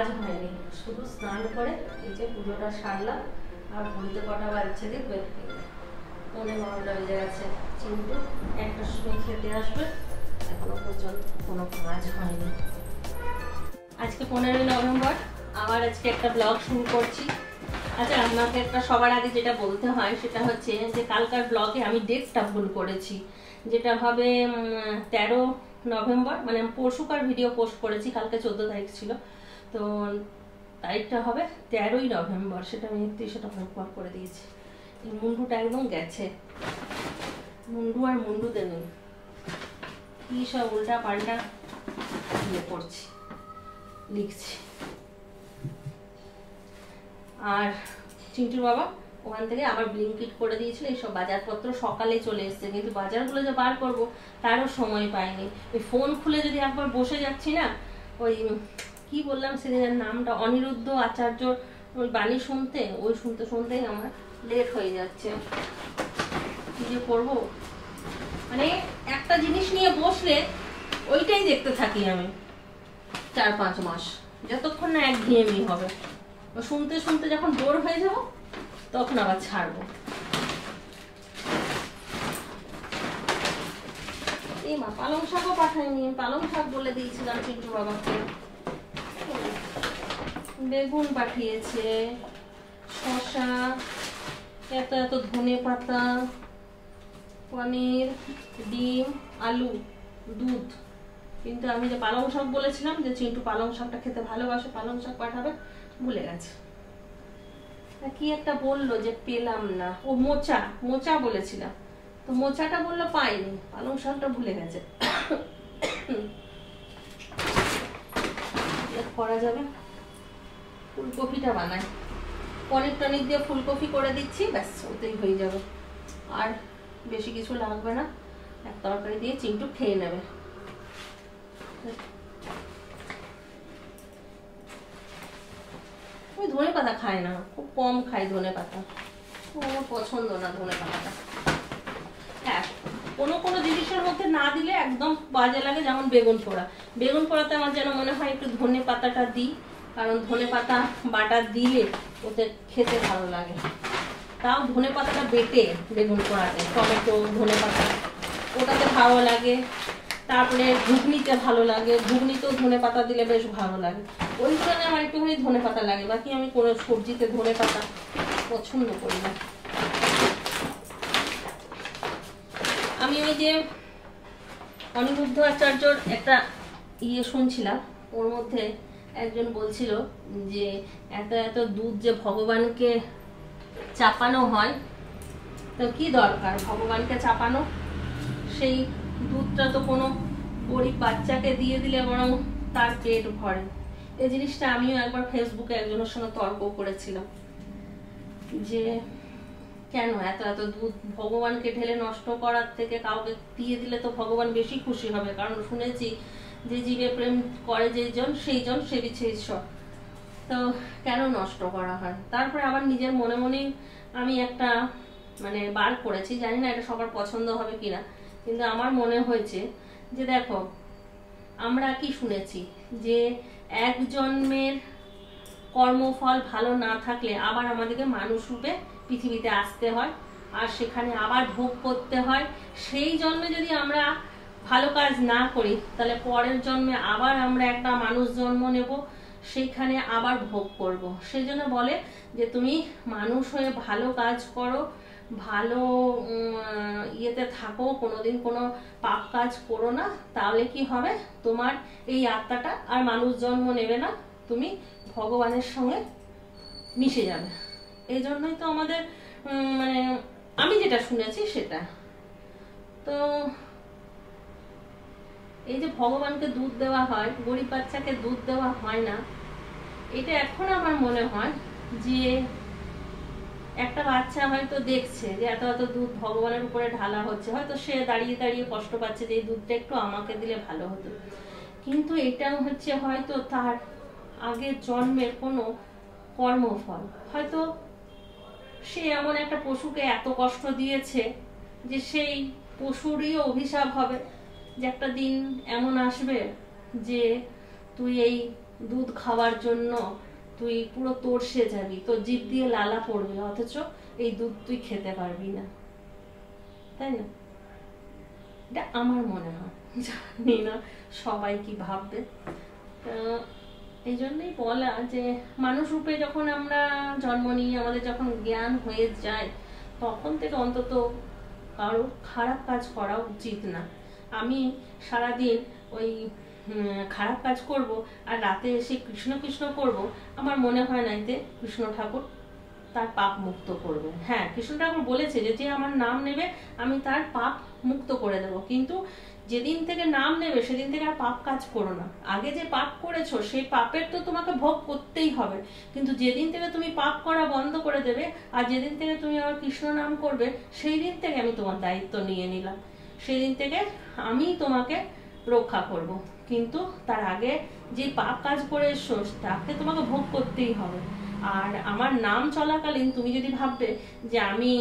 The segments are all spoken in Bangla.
কাজ হয়নি, শুধু স্নান করে এই যে পুজোটা সারলাম। আর ঘুরতে কটা বাজছে দেখবে, 11:15 বেজে গেছে। চিন্টু 1টার সময় খেতে আসবে, এখনো পর্যন্ত কোনো কাজ হয়নি। আজকে 15ই নভেম্বর, আবার আজকে একটা ব্লগ শুরু করছি। আচ্ছা, আমাকে একটা সবার আগে যেটা বলতে হয় সেটা হচ্ছে যে কালকার ব্লগে আমি ডেটটা ভুল করেছি। যেটা হবে 13 নভেম্বর, মানে পরশুকার ভিডিও পোস্ট করেছি, কালকে 14 তারিখ ছিল, তো তারিখটা হবে 13ই নভেম্বর। সেটা আমি সেটা পর করে দিয়েছি। এই মুন্ডুটা একদম গেছে, মুন্ডু আর মুন্ডুতে নেই, কি সব উল্টা পাল্টা ইয়ে করছি, লিখছি। আর চিন্টুর বাবা ওখান থেকে আবার ব্লিঙ্কিট করে দিয়েছিল, এইসব বাজারপত্র সকালে চলে এসছে, কিন্তু বাজারগুলো যে বার করবো তারও সময় পাইনি। ওই ফোন খুলে যদি একবার বসে যাচ্ছি না, ওই কি বললাম সেদিনের নামটা, অনিরুদ্ধ আচার্যর ওই বাণী শুনতে, ওই শুনতে শুনতেই আমার লেট হয়ে যাচ্ছে। কি যে করবো, মানে একটা জিনিস নিয়ে বসলে ওইটাই দেখতে থাকি আমি 4-5 মাস, যতক্ষণ না একঘেয়েমি হবে। শুনতে শুনতে যখন বোর হয়ে যাব তখন আবার ছাড়বো। এই মা, পালং শাকও পাঠায়নি, পালং শাক বলে দিয়েছিলাম চিন্টু বাবাকে। বেগুন পাঠিয়েছে, শসা, এত এত ধনে পাতা, পনির, ডিম, আলু, দুধ। কিন্তু আমি যে পালং শাক বলেছিলাম যে চিন্টু পালং শাকটা খেতে ভালোবাসে, পালং শাক পাঠাবে, ভুলে গেছে। কি একটা বললো যে পেলাম না, ও মোচা, মোচা বলেছিলাম, তো মোচাটা বললো পাইনি, পালং শাকটা ভুলে গেছে। করা যাবে, ফুলকপিটা বানাই, পনির টনির দিয়ে ফুলকপি করে দিচ্ছি, ব্যাস ওতেই হয়ে যাবে। আর বেশি কিছু লাগবে না, এক তরকারি দিয়ে চিন্টু খেয়ে নেবে। ওই ধনে পাতা খায় না, খুব কম খাই ধনে পাতা, আমার পছন্দ না ধনে পাতাটা। হ্যাঁ, কোনো কোনো জিনিসের মধ্যে না দিলে একদম বাজে লাগে, যেমন বেগুন পোড়া। বেগুন পোড়াতে আমার যেন মনে হয় একটু ধনে পাতাটা দিই, কারণ ধনে পাতা বাটা দিলে ওতে খেতে ভালো লাগে। তাও ধনে পাতাটা বেটে বেগুন পোড়াতে, টমেটো, ধনে পাতা, ওটাতে ভালো লাগে। তারপরে ঘুগনিতে ভালো লাগে, ঘুগনিতেও ধনে পাতা দিলে বেশ ভালো লাগে। ওই কারণে আমার একটুখানি ধনে পাতা লাগে, বাকি আমি কোনো সবজিতে ধনে পাতা পছন্দ করি না। আমি ওই যে অনিরুদ্ধ আচার্যর একটা ইয়ে শুনছিলাম, ওর মধ্যে একজন বলছিল যে এত এত দুধ যে ভগবানকে চাপানো হয়, তো কি দরকার ভগবানকে চাপানো, সেই দুধটা তো কোনো গরিব বাচ্চাকে দিয়ে দিলে বরং তার পেট ভরে। এই জিনিসটা আমিও একবার ফেসবুকে একজনের সঙ্গে তর্ক করেছিলাম যে কেন এত এত দুধ ভগবানকে ঢেলে নষ্ট করার থেকে কাউকে দিয়ে দিলে তো ভগবান বেশি খুশি হবে, কারণ শুনেছি যে জীবে প্রেম করে যেইজন সেইজন সেবিছে ঈশ্বর, তো কেন নষ্ট করা হয়। তারপরে আবার নিজের মনে মনেই আমি একটা মানে বার করেছি, জানি না এটা সবার পছন্দ হবে কিনা, কিন্তু আমার মনে হয়েছে যে দেখো, আমরা কি শুনেছি যে এক জন্মের কর্মফল ভালো না থাকলে আবার আমাদেরকে মানুষ রূপে পৃথিবীতে আসতে হয়, আর সেখানে আবার ভোগ করতে হয়। সেই জন্মে যদি আমরা ভালো কাজ না করি, তাহলে পরের জন্মে আবার আমরা একটা মানুষ জন্ম নেব, সেইখানে আবার ভোগ করব। সেই জন্য বলে যে তুমি মানুষ হয়ে ভালো কাজ করো, ভালো ইয়েতে থাকো, কোনোদিন কোনো পাপ কাজ করো না, তাহলে কি হবে, তোমার এই আত্মাটা আর মানুষ জন্ম নেবে না, তুমি ভগবানের সঙ্গে মিশে যাবে। এই জন্যই তো আমাদের মানে আমি যেটা শুনেছি সেটা। তো এই যে ভগবানকে দুধ দেওয়া হয়, গরিব বাচ্চাকে দুধ দেওয়া হয় না, এটা এখন আমার মনে হয় যে একটা বাচ্চা হয়তো দেখছে যে এত এত দুধ ভগবানের উপরে ঢালা হচ্ছে, হয়তো সে দাঁড়িয়ে দাঁড়িয়ে কষ্ট পাচ্ছে যে এই দুধটা একটু আমাকে দিলে ভালো হতো, কিন্তু এটা হচ্ছে হয়তো তার আগের জন্মের কোনো কর্মফল। হয়তো সে এমন একটা পশুকে এত কষ্ট দিয়েছে যে সেই পশুরই অভিশাপ হবে যে একটা দিন এমন আসবে যে তুই এই দুধ খাওয়ার জন্য তুই পুরো তোড়সে যাবি, তোর জিভ দিয়ে লালা পড়বে, অথচ এই দুধ তুই খেতে পারবি না, তাই না? এটা আমার মনে হয়, জানি না সবাই কি ভাববে। এই জন্যই বলা যে মানুষ রূপে যখন আমরা জন্ম নিই, আমাদের যখন জ্ঞান হয়ে যায়, তখন থেকে অন্তত কারো খারাপ কাজ করা উচিত না। আমি সারাদিন ওই খারাপ কাজ করব আর রাতে এসে কৃষ্ণ কৃষ্ণ করব, আমার মনে হয় না এতে কৃষ্ণ ঠাকুর তার পাপ মুক্ত করবে। হ্যাঁ, কৃষ্ণ ঠাকুর বলেছে যে যে আমার নাম নেবে আমি তার পাপ মুক্ত করে দেব, কিন্তু যেদিন থেকে নাম নেবে সেদিন থেকে আর পাপ কাজ করো না। আগে যে পাপ করেছো সেই পাপের তো তোমাকে ভোগ করতেই হবে, কিন্তু যেদিন থেকে তুমি পাপ করা বন্ধ করে দেবে আর যেদিন থেকে তুমি আমার কৃষ্ণ নাম করবে, সেই দিন থেকে আমি তোমার দায়িত্ব নিয়ে নিলাম, সেই দিন থেকে আমি তোমাকে রক্ষা করব। কিন্তু তার আগে যে পাপ কাজ করে এসো তাকে তোমাকে ভোগ করতেই হবে। আর আমার নাম চলাকালীন তুমি যদি ভাববে যে আমি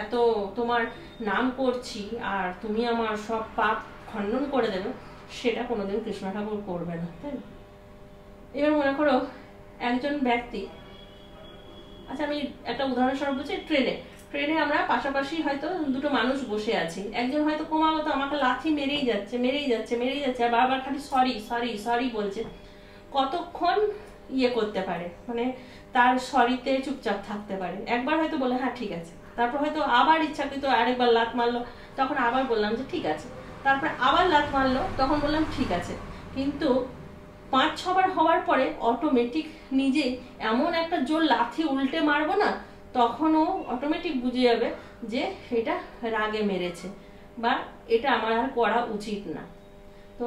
এত তোমার নাম করছি আর তুমি আমার সব পাপ খণ্ডন করে দেবে, সেটা কোনোদিন কৃষ্ণ ঠাকুর করবে না, তাই না? এবার মনে করো একজন ব্যক্তি, আচ্ছা আমি একটা উদাহরণস্বরূপ বলছি, ট্রেনে আমরা পাশাপাশি হয়তো দুটো মানুষ বসে আছি, একজন হয়তো ক্রমাগত আমাকে লাথি মেরেই যাচ্ছে আর বারবার খালি সরি সরি সরি বলছে। কতক্ষণ ইয়ে করতে পারে, মানে তার সরিতে চুপচাপ থাকতে পারে? একবার হয়তো বলে হ্যাঁ ঠিক আছে, তারপর হয়তো আবার ইচ্ছাকৃত আরেকবার লাথ মারলো, তখন আবার বললাম যে ঠিক আছে, তারপরে আবার লাথ মারলো, তখন বললাম ঠিক আছে। কিন্তু 5-6 বার হওয়ার পরে অটোমেটিক নিজে এমন একটা জোর লাথি উল্টে মারবো না, তখন ও অটোমেটিক বুঝে যাবে যে এটা রাগে মেরেছে বা এটা আমার আর করা উচিত না। তো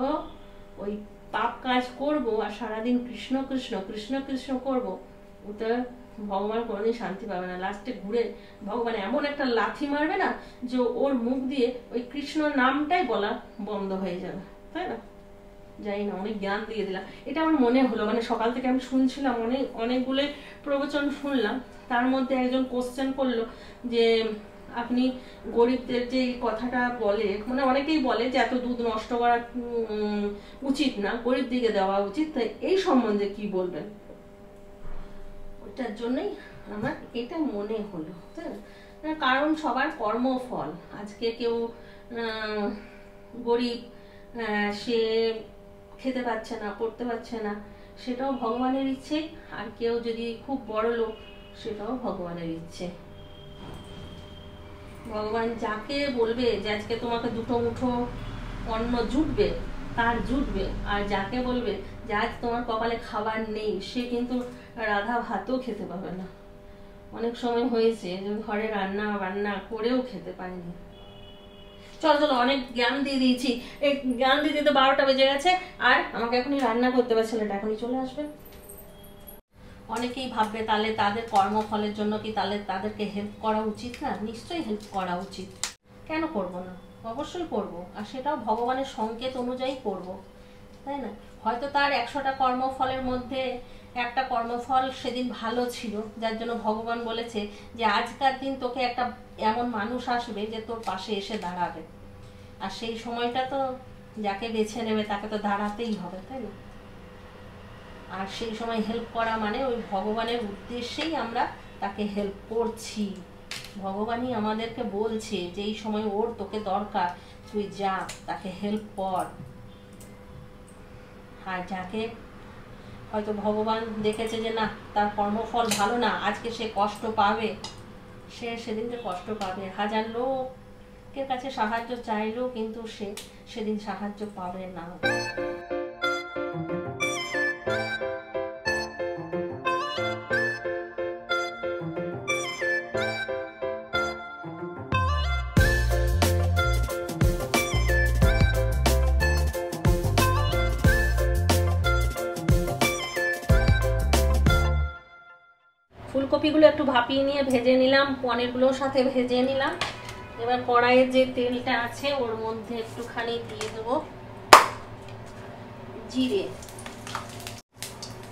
ওই পাপ কাজ করব আর সারাদিন কৃষ্ণ কৃষ্ণ কৃষ্ণ কৃষ্ণ করবো, ওটা ভগবান কোনোদিন শান্তি পাবে না। লাস্টে ঘুরে ভগবান এমন একটা লাথি মারবে না যে ওর মুখ দিয়ে ওই কৃষ্ণ নামটাই বলা বন্ধ হয়ে যাবে, তাই না? জানি না, অনেক জ্ঞান দিয়ে দিলাম, এটা আমার মনে হলো। মানে সকাল থেকে আমি শুনছিলাম, অনেকগুলো প্রবচন শুনলাম, তার মধ্যে একজন কোশ্চেন করলো যে আপনি গরিবদের যে কথাটা বলে, মানে অনেকেই বলে যে এত দুধ নষ্ট করা উচিত না, গরিব দিকে দেওয়া উচিত, তাই এই সম্বন্ধে কি বলবেন? ওইটার জন্যই আমার এটা মনে হলো, তাই না? কারণ সবার কর্মফল, আজকে কেউ গরিব, সে খেতে পাচ্ছে না, পড়তে পারছে না, সেটাও ভগবানের ইচ্ছে। আর কেউ যদি খুব বড় লোক, সেটাও ভগবানের ইচ্ছে। ভগবান যাকে বলবে যে আজকে তোমাকে 2 মুঠো অন্ন জুটবে, তার জুটবে, আর যাকে বলবে যে আজ তোমার কপালে খাবার নেই, সে কিন্তু রাধা ভাতও খেতে পাবে না। অনেক সময় হয়েছে যে ঘরে রান্না বান্না করেও খেতে পারেনি। চলো অনেক জ্ঞান দিয়ে দিয়েছি, এই জ্ঞান দিতে তো 12টা বেজে গেছে, আর আমাকে এখনই রান্না করতে হবে, ছেলেটা এখনই চলে আসবে। অনেকেই ভাববে তাহলে তাদের কর্মফলের জন্য কি তাহলে তাদেরকে হেল্প করা উচিত না? নিশ্চয়ই হেল্প করা উচিত, কেন করব না? অবশ্যই করব, আর সেটাও ভগবানের সংকেত অনুযায়ী করব, তাই না? হয়তো তার 100টা কর্মফলের মধ্যে একটা কর্মফল সেদিন ভালো ছিল, যার জন্য ভগবান বলেছে যে আজকার দিন তোকে একটা এমন মানুষ আসবে যে তোর পাশে এসে দাঁড়াবে, আর সেই সময়টা তো যাকে বেছে নেবে তাকে তো দাঁড়াতেই হবে, তাই না? আর সেই সময় হেল্প করা মানে ওই ভগবানের উদ্দেশ্যেই আমরা তাকে হেল্প করছি। ভগবানই আমাদেরকে বলছে যে এই সময় ওর তোকে দরকার, তুই যা তাকে হেল্প কর। আর যাকে হয়তো ভগবান দেখেছে যে না তার কর্মফল ভালো না, আজকে সে কষ্ট পাবে, সে সেদিনকে কষ্ট পাবে। 1000 লোকের কাছে সাহায্য চাইলেও কিন্তু সে সেদিন সাহায্য পাবে না। ফুলকপিগুলো একটু ভাপিয়ে নিয়ে ভেজে নিলাম, পনিরগুলোর সাথে ভেজে নিলাম। এবার কড়াইয়ে যে তেলটা আছে ওর মধ্যে একটুখানি দিয়ে দেবো জিরে,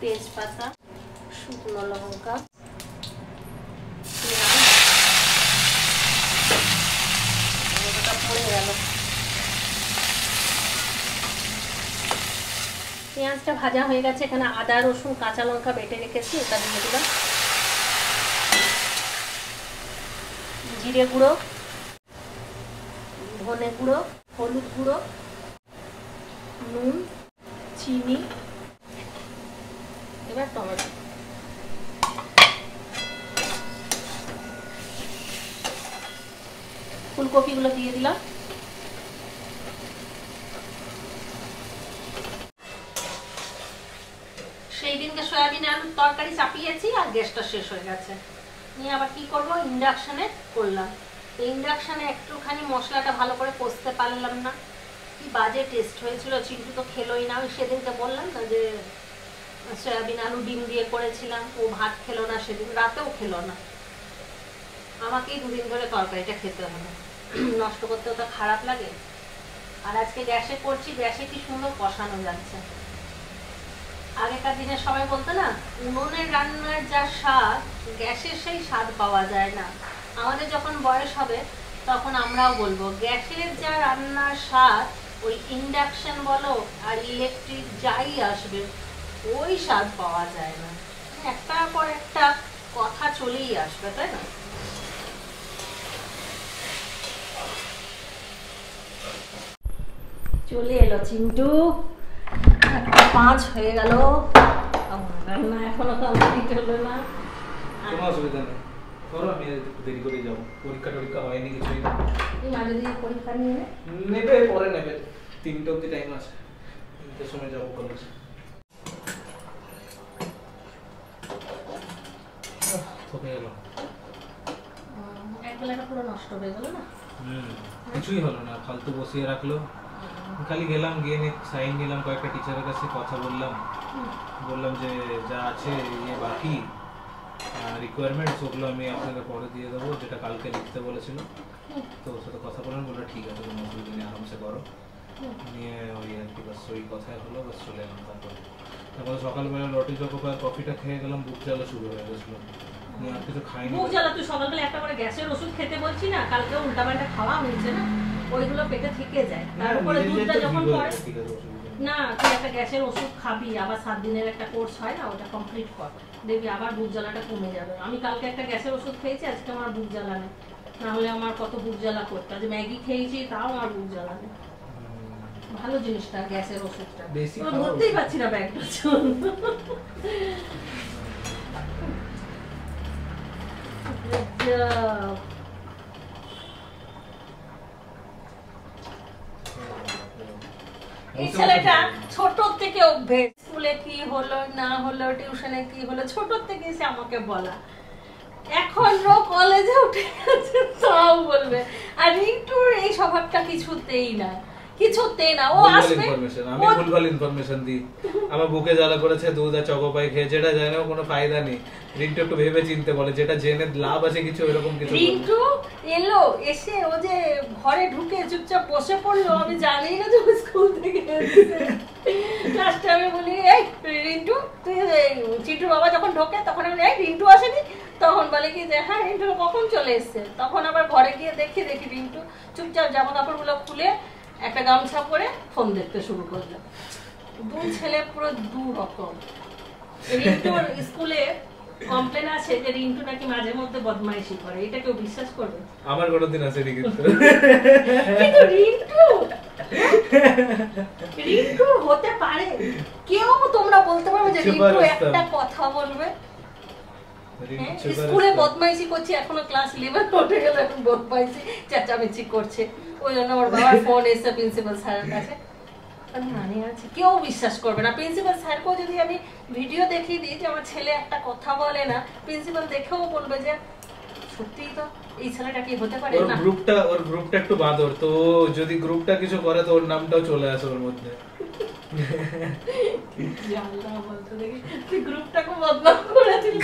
তেজপাতা, শুকনো লঙ্কা, পড়ে গেল। পেঁয়াজটা ভাজা হয়ে গেছে, এখানে আদা রসুন কাঁচা লঙ্কা বেটে রেখেছি, ওটা দিয়ে দিলাম। জিরে গুঁড়ো, ধনে গুঁড়ো, হলুদ গুঁড়ো, নুন, চিনি, এবার টমেটো। ফুলকপিগুলো দিয়ে দিলাম। সেই দিনকে সয়াবিন আলুর তরকারি চাপিয়েছি আর গ্যাসটা শেষ হয়ে গেছে, নিয়ে আবার কি করব, ইন্ডাকশানে করলাম। ইন্ডাকশানে একটুখানি মশলাটা ভালো করে কষতে পারলাম না, কি বাজে টেস্ট হয়েছিল। চিন্টু তো খেলোই না, ওই সেদিনকে বললাম না যে সয়াবিন আলু ডিম দিয়ে করেছিলাম, ও ভাত খেলো না সেদিন, রাতেও খেলো না। আমাকেই দুদিন ধরে তরকারিটা খেতে হলো, নষ্ট করতেও তো খারাপ লাগে। আর আজকে গ্যাসে করছি, গ্যাসে কি সুন্দর কষানো যাচ্ছে। আগেকার দিনে সবাই বলতো না, উনুনের রান্নার যা স্বাদ গ্যাসের সেই স্বাদ পাওয়া যায় না। আমাদের যখন বয়স হবে তখন আমরাও বলবো গ্যাসের যা রান্নার স্বাদ ওই ইন্ডাকশন বলো আর ইলেকট্রিক যাই আসবে ওই স্বাদ পাওয়া যায় না। একটার পর একটা কথা চলেই আসবে, তাই না? চলে এলো চিন্টু, 5 হয়ে গেল, রান্না এখনো কমপ্লিট হলো না। কোনো অসুবিধা নেই, ধরো আমি দেরি করে যাবো, পরীক্ষা টরীক্ষা হয়নি কিছুই না। মাঝে দিয়ে পরীক্ষা নিয়ে নেবে, পরে নেবে, 3টে অবধি টাইম আছে, 3টের সময় যাবো কলেজে। থকে গেল, এক বেলাটা পুরো নষ্ট হয়ে গেল না। কিছুই হলো না, ফালতু বসিয়ে রাখলো। খালি গেলাম, গিয়ে সাইন নিলাম, কয়েকটা টিচারের কাছে কথা বললাম যে যা আছে ইয়ে বাকি রিকোয়ারমেন্টস ওগুলো আমি আপনাকে পরে দিয়ে দেবো, যেটা কালকে লিখতে বলেছিল। তো ওর সাথে কথা বললাম, বললো ঠিক আছে, কোনো অসুবিধা নেই, আরামসে করো। নিয়ে ওই আর কি বাস ওই কথাই হলো, বাস চলে এলাম। তারপরে সকালবেলা রুটি চকোপার কফিটা খেয়ে গেলাম, বুক জ্বালা শুরু হয়ে গেছিলো, নিয়ে আর কিছু খাইনি। বুক জ্বালা তুই সকালবেলা একটা করে গ্যাসের ওষুধ খেতে বলছি না, কালকে উল্টাপাল্টা খাওয়া হয়েছে না, ওইগুলো পেটে থেকে যায়। তারপরে দুধটা যখন পড়ে না, তুই একটা গ্যাসের ওষুধ খাবি, আবার 7 দিনের একটা কোর্স হয় না, ওটা কমপ্লিট কর, দেখবি আবার বুক জ্বালাটা কমে যাবে। আমি কালকে একটা গ্যাসের ওষুধ খেয়েছি, আজকে আমার বুক জ্বালা নেই, না হলে আমার কত বুক জ্বালা করতো। আজ ম্যাগি খেয়েছি, তাও আমার বুক জ্বালা নেই। ভালো জিনিসটা গ্যাসের ওষুধটা, ধরতেই পারছি না ব্যাগটা। এই ছেলেটা ছোট থেকে অভ্যেস, স্কুলে কি হলো না হলো, টিউশনে কি হলো, ছোট থেকে এসে আমাকে বলা। এখন ও কলেজে উঠে গেছে তাও বলবে। আর রিন্টুর এই স্বভাবটা কিছুতেই না, কিছুতেই না। ও আসবে, আমি ভুলভাল ইনফরমেশন দিই, আমার বুকে জ্বালা করেছে, দুধ আর চকোপাই খেয়ে, যেটা জানে কোনো ফায়দা নেই। রিন্টু একটু ভেবে চিনতে বলে, যেটা জেনে লাভ আছে কিছু, এরকম কিছু। রিন্টু এলো, এসে ও যে ঘরে ঢুকে চুপচাপ বসে পড়লো, আমি জানি না যে স্কুল থেকে এসেছে। লাস্টে আমি বলি, এই রিন্টু তুই, চিন্টুর বাবা যখন ঢোকে তখন আমি, এই রিন্টু আসেনি? তখন বলে কি যে হ্যাঁ রিন্টু কখন চলে এসছে। তখন আবার ঘরে গিয়ে দেখি রিন্টু চুপচাপ জামা কাপড়গুলো খুলে একটা গামছা পরে ফোন দেখতে শুরু করলো। দুই ছেলে পুরো দু রকম। রিন্টুর স্কুলে কমপ্লেন আছে যে রিন্টু নাকি মাঝে মধ্যে বদমাইশি করে, এটা কেউ বিশ্বাস করবে? আমার কোনোদিন আসেনি কিন্তু। কিন্তু রিন্টু হতে পারে, কেউ তোমরা বলতে পারবে যে রিন্টু একটা কথা বলবে? স্কুলে বদমাইশি করছে, এখনো ক্লাস 11 উঠে গেল, এখন বদমাইশি চেঁচামেচি করছে। ওই জন্য আমার বাবার ফোন এসে প্রিন্সিপাল স্যারের কাছে, মানে আছে কেউ বিশ্বাস করবে না। প্রিন্সিপাল স্যারকেও যদি আমি ভিডিও দেখিয়ে দিই যে আমার ছেলে একটা কথা বলে না, প্রিন্সিপাল দেখেও বলবে যে সত্যিই তো এই ছেলেটা কি হতে পারে না। ওর গ্রুপটা একটু বাঁদর, তো যদি গ্রুপটা কিছু করে তো ওর নামটাও চলে আসে ওর মধ্যে। জানলা বলতে দেখি তুই গ্রুপটাকে বদনাম করে দিলি।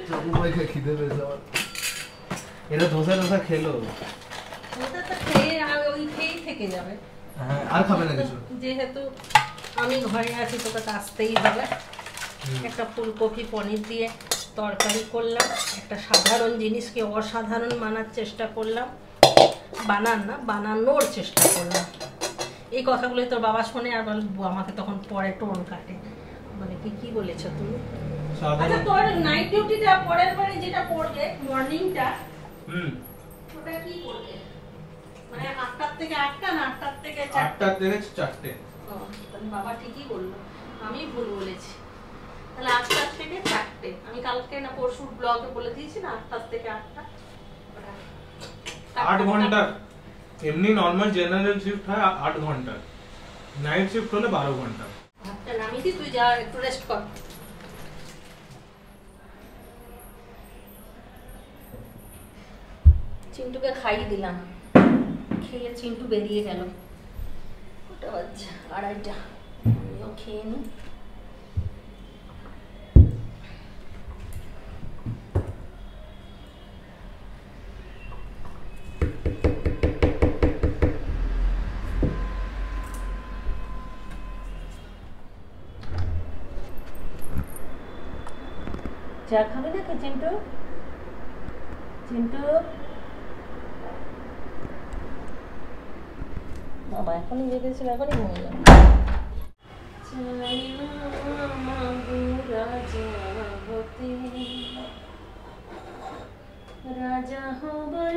চকোপাই খিদে পেয়েছে আমার। এরা ধোসা খেলো, ওটা তো খেয়ে ওই খেয়েই থেকে যাবে। হ্যাঁ, আর খাবে না কিছু। যেহেতু আমি ঘরে আছি তোকে তো আসতেই হবে। একটা ফুলকপি পনির দিয়ে তরকারি করলাম, একটা সাধারণ জিনিসকে অসাধারণ বানানোর চেষ্টা করলাম, বানানোর চেষ্টা করলাম। এই কথাগুলোই তোর বাবা শোনে আর আমাকে তখন পরে টোন কাটে, মানে কি বলেছো তুমি? আচ্ছা তোর নাইট ডিউটিটা পরের বারে যেটা পড়বে মর্নিংটা, ওটা কি করবে? মানে 8টার থেকে 8টা না 8টার থেকে 8টার থেকে 4টে? তাহলে বাবা ঠিকই বললো, আমি ভুল বলেছি। তাহলে 8টার থেকে 4টে, আমি কালকে না পরশু ব্লগে বলে দিয়েছি না 8টার থেকে 8টা। 8 ঘন্টা এমনি নরমাল জেনারেল শিফট হয় 8 ঘন্টা, নাইট শিফট হলে 12 ঘন্টা। ভাতটা নামিয়ে তুই যা একটু রেস্ট কর। চিন্টুকে খাইয়ে দিলাম, খেয়ে চিন্টু বেরিয়ে গেল। ওটা বাজছে 2:30, আমিও খেয়ে নি। চা খাবে নাকি চিন্টু? চিন্টু বাবা এখনই জেগেছিল, এখনই ঘুমিয়ে যাবে। রাজা হবার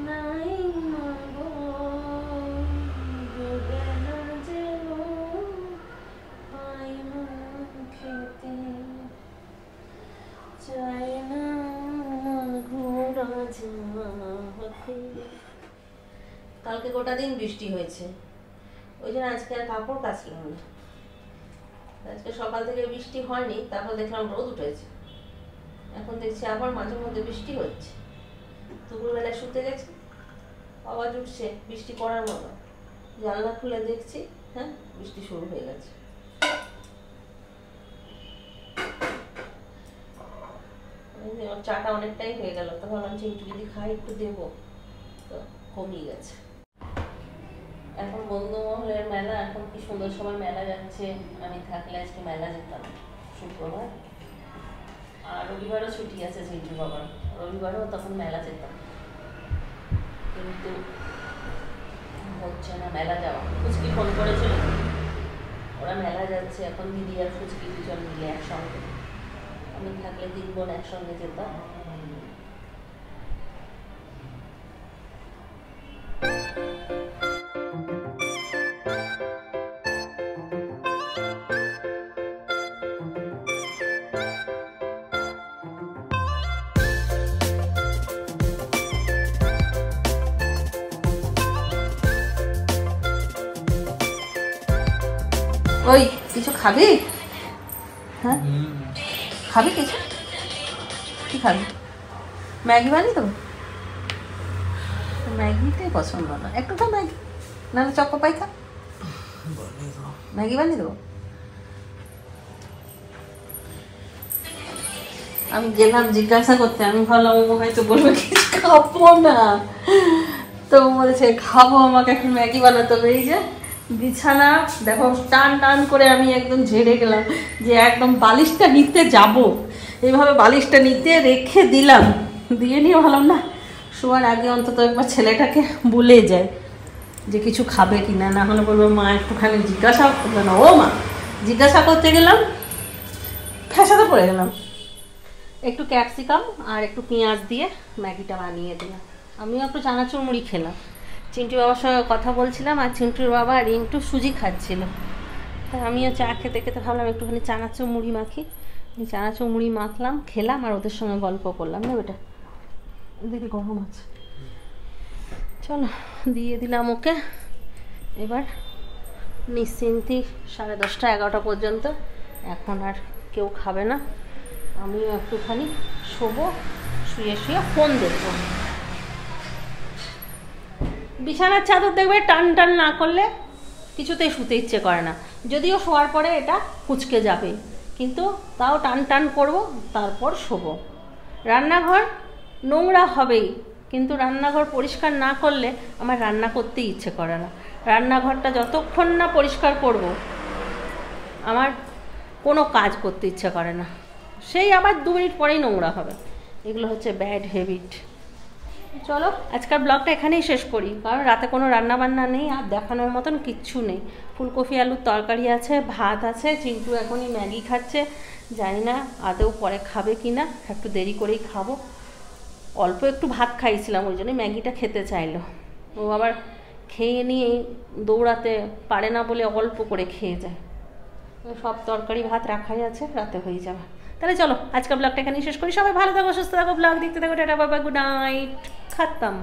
নাই মাগো, বেলা যেন পাই না খেতে, চায় না ঘোরা হতে। কালকে গোটা দিন বৃষ্টি হয়েছে, ওই জন্য আজকে আর কাপড় কাচলাম না। আজকে সকাল থেকে বৃষ্টি হয়নি, তারপর দেখলাম রোদ উঠেছে। এখন দেখছি আবার মাঝে মধ্যে বৃষ্টি হচ্ছে। দুপুরবেলায় শুতে গেছি, আওয়াজ উঠছে বৃষ্টি পড়ার মতো, জানলা খুলে দেখছি হ্যাঁ বৃষ্টি শুরু হয়ে গেছে। চাটা অনেকটাই হয়ে গেল, তো ভাবলাম চিন্টু যদি খাই একটু দেবো, তো কমিয়ে গেছে। এখন বন্ধুমহলের মেলা, এখন কি সুন্দর সময় মেলা যাচ্ছে। আমি থাকলে আজকে মেলা যেতাম শুক্রবার, আর রবিবারও ছুটি আছে চিন্টু বাবার, রবিবারও তখন মেলা যেতাম, কিন্তু হচ্ছে না মেলা যাওয়া। ফুচকি ফোন করেছিল, ওরা মেলা যাচ্ছে এখন, দিদি আর ফুচকি দুজন মিলে একসঙ্গে। আমি থাকলে 3 বোন একসঙ্গে যেতাম। ওই কিছু খাবি? হ্যাঁ খাবি কিছু? কি খাবি? ম্যাগি বানিয়ে দেবো? ম্যাগিটাই পছন্দ না, একটু খা ম্যাগি, নাহলে চক্কো পাই খা। ম্যাগি বানিয়ে দেবো? আমি গেলাম জিজ্ঞাসা করতে, আমি ভাবলাম ও হয়তো বলবে কিছু খাবো না, তো বলেছে খাবো, আমাকে এখন ম্যাগি বানাতে হবে। এই যে বিছানা দেখো টান টান করে আমি একদম ঝেড়ে গেলাম, যে একদম বালিশটা নিতে যাব, এইভাবে বালিশটা নিতে রেখে দিলাম, দিয়ে নিয়ে ভাবলাম না শোয়ার আগে অন্তত একবার ছেলেটাকে বলে যায় যে কিছু খাবে কি না, না হলে বলবো মা একটুখানি জিজ্ঞাসা করবে না। ও মা জিজ্ঞাসা করতে গেলাম, ফ্যাসাতে পড়ে গেলাম। একটু ক্যাপসিকাম আর একটু পেঁয়াজ দিয়ে ম্যাগিটা বানিয়ে দিলাম। আমিও একটু চানাচুর মুড়ি খেলাম, চিন্টু বাবার সঙ্গে কথা বলছিলাম, আর চিন্টুর বাবা রিন্টু সুজি খাচ্ছিল, তাই আমিও চা খেতে খেতে ভাবলাম একটুখানি চানাচুর মুড়ি মাখি। চানাচুর মুড়ি মাখলাম, খেলাম, আর ওদের সঙ্গে গল্প করলাম। না বেটা দিদি গরম আছে, চলো দিয়ে দিলাম ওকে। এবার নিশ্চিন্তি 10:30 11টা পর্যন্ত, এখন আর কেউ খাবে না, আমিও একটুখানি শোবো, শুয়ে শুয়ে ফোন দেখবো। বিছানার চাদর দেখবে টান টান না করলে কিছুতেই শুতে ইচ্ছে করে না, যদিও শোয়ার পরে এটা কুঁচকে যাবে, কিন্তু তাও টান টান করবো, তারপর শোবো। রান্নাঘর নোংরা হবেই, কিন্তু রান্নাঘর পরিষ্কার না করলে আমার রান্না করতেই ইচ্ছে করে না। রান্নাঘরটা যতক্ষণ না পরিষ্কার করব আমার কোনো কাজ করতে ইচ্ছে করে না, সেই আবার 2 মিনিট পরেই নোংরা হবে। এগুলো হচ্ছে ব্যাড হ্যাবিট। চলো আজকাল ব্লগটা এখানেই শেষ করি, কারণ রাতে কোনো রান্না বান্না নেই আর দেখানোর মতন কিচ্ছু নেই। ফুলকপি আলুর তরকারি আছে, ভাত আছে, চিন্টু এখনই ম্যাগি খাচ্ছে, জানি না আদৌ পরে খাবে কি না, একটু দেরি করেই খাবো। অল্প একটু ভাত খাইছিলাম, ওই জন্যই ম্যাগিটা খেতে চাইলো। ও আবার খেয়ে নিয়ে দৌড়াতে পারে না বলে অল্প করে খেয়ে যায়। সব তরকারি ভাত রাখাই আছে, রাতে হয়ে যাবে। তাহলে চলো আজকের ব্লগটা এখানেই শেষ করি। সবাই ভালো থাকো, সুস্থ থাকো, ব্লগ দেখতে থাকো, tata bye bye, good night, খতম।